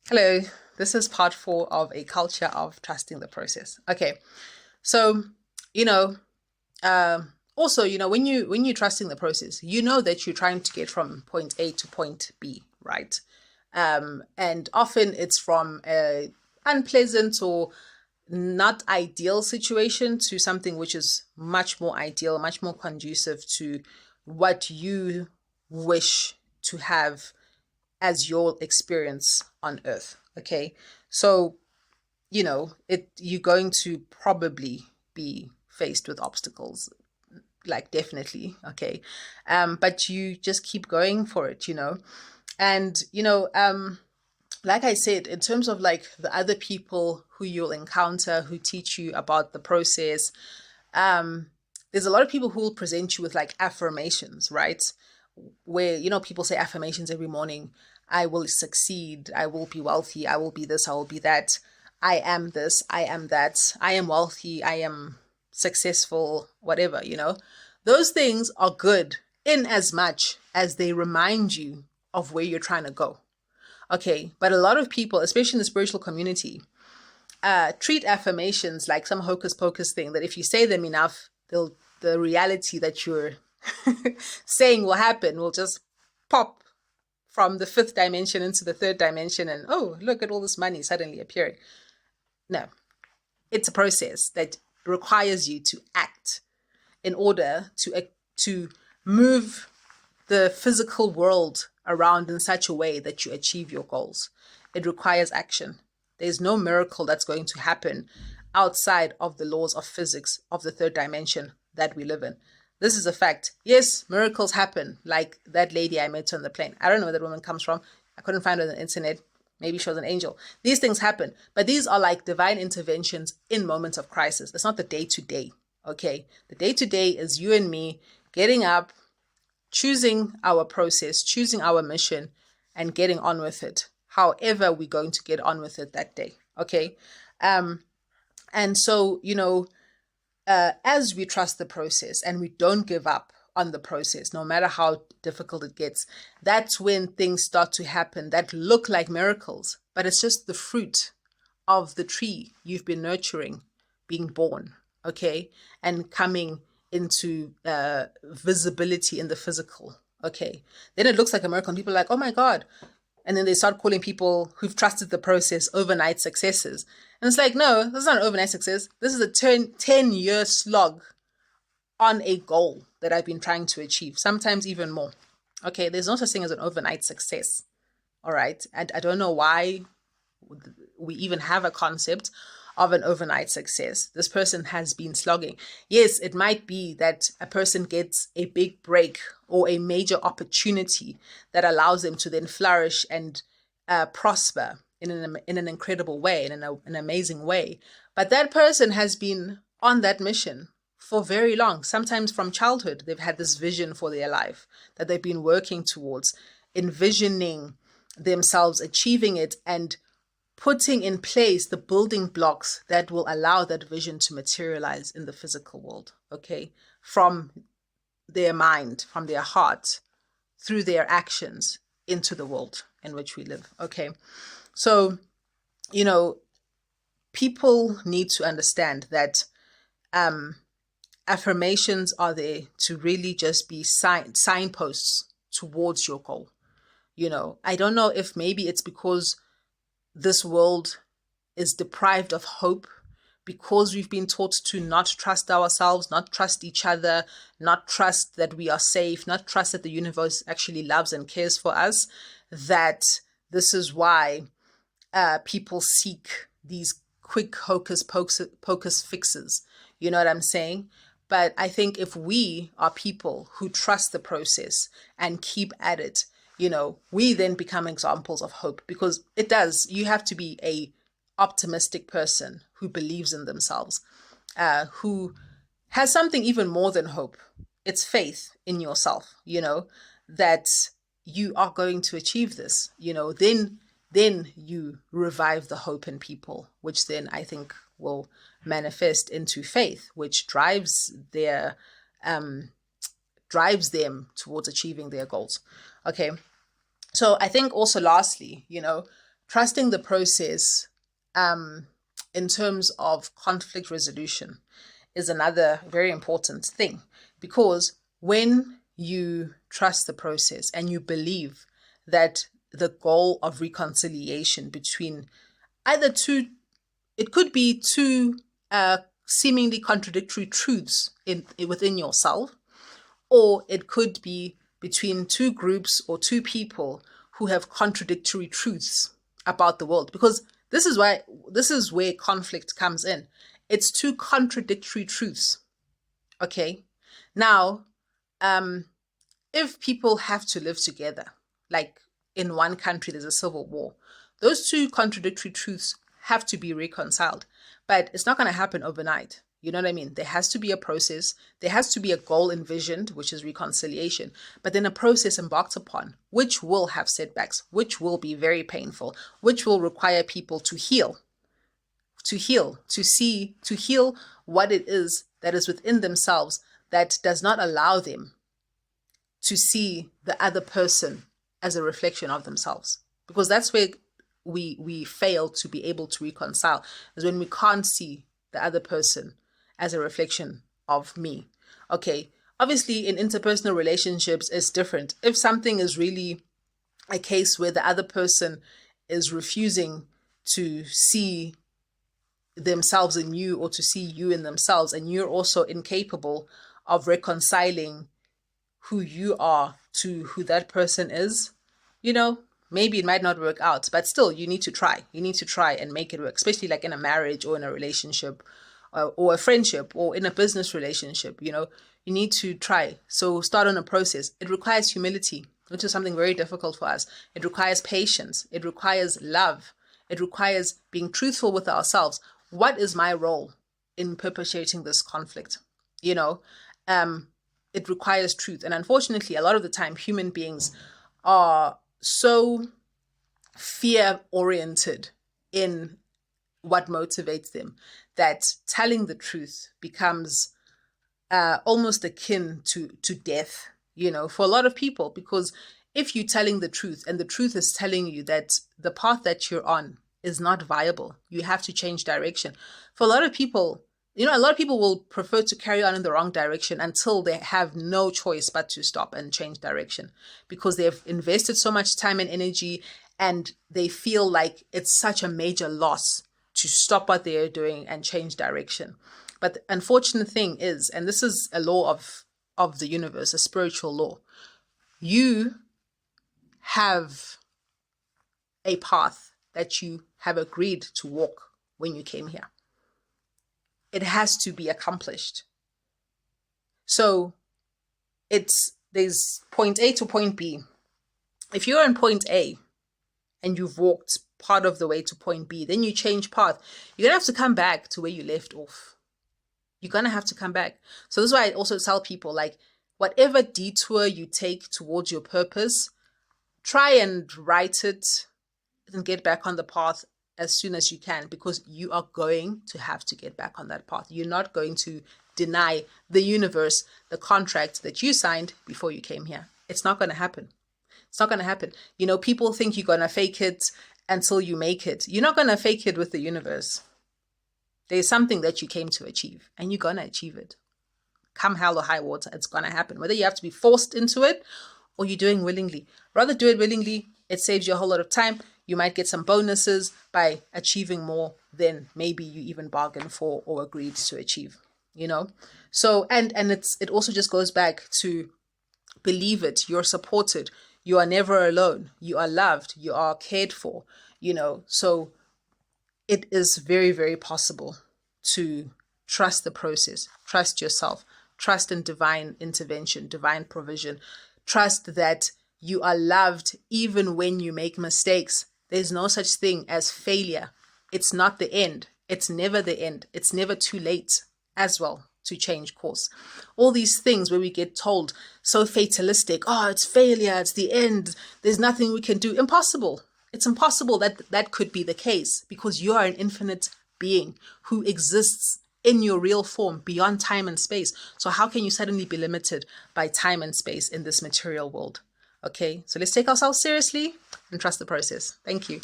Hello, this is part four of a culture of trusting the process. Okay, so you know, also when you're trusting the process, you know that you're trying to get from point A to point B, right? And often it's from a unpleasant or not ideal situation to something which is much more ideal, much more conducive to what you wish to have as your experience on earth. Okay, so you're going to probably be faced with obstacles, like, definitely. Okay, but you just keep going for it, and like I said, in terms of like the other people who you'll encounter who teach you about the process, um there's a lot of people who will present you with like affirmations, right? Where people say affirmations every morning. I will succeed, I will be wealthy, I will be this, I will be that, I am this, I am that, I am wealthy, I am successful, whatever. Those things are good in as much as they remind you of where you're trying to go. Okay, but a lot of people, especially in the spiritual community, treat affirmations like some hocus pocus thing that if you say them enough, the reality that you're saying will happen will just pop from the fifth dimension into the third dimension, and oh, look at all this money suddenly appearing. No, it's a process that requires you to act in order to move the physical world around in such a way that you achieve your goals. It requires action. There's no miracle that's going to happen outside of the laws of physics of the third dimension that we live in. This is a fact. Yes, miracles happen, like that lady I met on the plane. I don't know where that woman comes from. I couldn't find her on the internet. Maybe she was an angel. These things happen, but these are like divine interventions in moments of crisis. It's not the day to day. Okay. The day to day is you and me getting up, choosing our process, choosing our mission, and getting on with it. However, we're going to get on with it that day. Okay. And so, as we trust the process and we don't give up on the process, no matter how difficult it gets, that's when things start to happen that look like miracles, but it's just the fruit of the tree you've been nurturing being born, okay, and coming into visibility in the physical. Okay, then it looks like a miracle, and people are like, oh my God. And then they start calling people who've trusted the process overnight successes. And it's like, no, this is not an overnight success. This is a 10-year slog on a goal that I've been trying to achieve, sometimes even more. Okay, there's no such thing as an overnight success. All right. And I don't know why we even have a concept of an overnight success. This person has been slogging. Yes, it might be that a person gets a big break or a major opportunity that allows them to then flourish and prosper in an incredible way, in an amazing way. But that person has been on that mission for very long. Sometimes from childhood, they've had this vision for their life that they've been working towards, envisioning themselves achieving it and putting in place the building blocks that will allow that vision to materialize in the physical world, okay? From their mind, from their heart, through their actions into the world in which we live, okay? So, you know, people need to understand that affirmations are there to really just be signposts towards your goal. I don't know if maybe it's because this world is deprived of hope because we've been taught to not trust ourselves, not trust each other, not trust that we are safe, not trust that the universe actually loves and cares for us, that this is why people seek these quick hocus pocus fixes. You know what I'm saying? But I think if we are people who trust the process and keep at it, we then become examples of hope, because it does. You have to be a optimistic person who believes in themselves, who has something even more than hope. It's faith in yourself, that you are going to achieve this, then you revive the hope in people, which then I think will manifest into faith, which drives them towards achieving their goals. Okay. So I think also lastly, trusting the process in terms of conflict resolution is another very important thing, because when you trust the process and you believe that the goal of reconciliation between either two, it could be two seemingly contradictory truths within yourself, or it could be between two groups or two people who have contradictory truths about the world, because this is where conflict comes in. It's two contradictory truths. Okay. Now, if people have to live together, like in one country there's a civil war, those two contradictory truths have to be reconciled, but it's not going to happen overnight. You know what I mean? There has to be a process. There has to be a goal envisioned, which is reconciliation, but then a process embarked upon, which will have setbacks, which will be very painful, which will require people to heal, to heal what it is that is within themselves that does not allow them to see the other person as a reflection of themselves. Because that's where we fail to be able to reconcile, is when we can't see the other person as a reflection of me. Okay, obviously in interpersonal relationships it's different. If something is really a case where the other person is refusing to see themselves in you, or to see you in themselves, and you're also incapable of reconciling who you are to who that person is, maybe it might not work out, but still you need to try. You need to try and make it work, especially like in a marriage or in a relationship or a friendship or in a business relationship. You need to try. So start on a process. It requires humility, which is something very difficult for us. It requires patience. It requires love. It requires being truthful with ourselves. What is my role in perpetuating this conflict? It requires truth. And unfortunately, a lot of the time, human beings are so fear-oriented in what motivates them that telling the truth becomes almost akin to death, for a lot of people. Because if you're telling the truth and the truth is telling you that the path that you're on is not viable, you have to change direction. For a lot of people, a lot of people will prefer to carry on in the wrong direction until they have no choice but to stop and change direction, because they've invested so much time and energy and they feel like it's such a major loss to stop what they're doing and change direction. But the unfortunate thing is, and this is a law of the universe, a spiritual law, you have a path that you have agreed to walk when you came here. It has to be accomplished. So there's point A to point B. If you're in point A and you've walked part of the way to point B, then you change path, you're gonna have to come back to where you left off. You're gonna have to come back. So this is why I also tell people, like, whatever detour you take towards your purpose, try and write it and get back on the path as soon as you can, because you are going to have to get back on that path. You're not going to deny the universe the contract that you signed before you came here. It's not going to happen. It's not going to happen. People think you're going to fake it until you make it. You're not going to fake it with the universe. There's something that you came to achieve, and you're going to achieve it. Come hell or high water, it's going to happen. Whether you have to be forced into it or you're doing willingly. Rather do it willingly. It saves you a whole lot of time. You might get some bonuses by achieving more than maybe you even bargained for or agreed to achieve, So, and it also just goes back to believe it. You're supported. You are never alone. You are loved. You are cared for, So it is very, very possible to trust the process, trust yourself, trust in divine intervention, divine provision, trust that you are loved even when you make mistakes. There's no such thing as failure. It's not the end. It's never the end. It's never too late as well to change course. All these things where we get told so fatalistic, it's failure, it's the end, there's nothing we can do. Impossible. It's impossible that could be the case, because you are an infinite being who exists in your real form beyond time and space. So how can you suddenly be limited by time and space in this material world? Okay, so let's take ourselves seriously and trust the process. Thank you.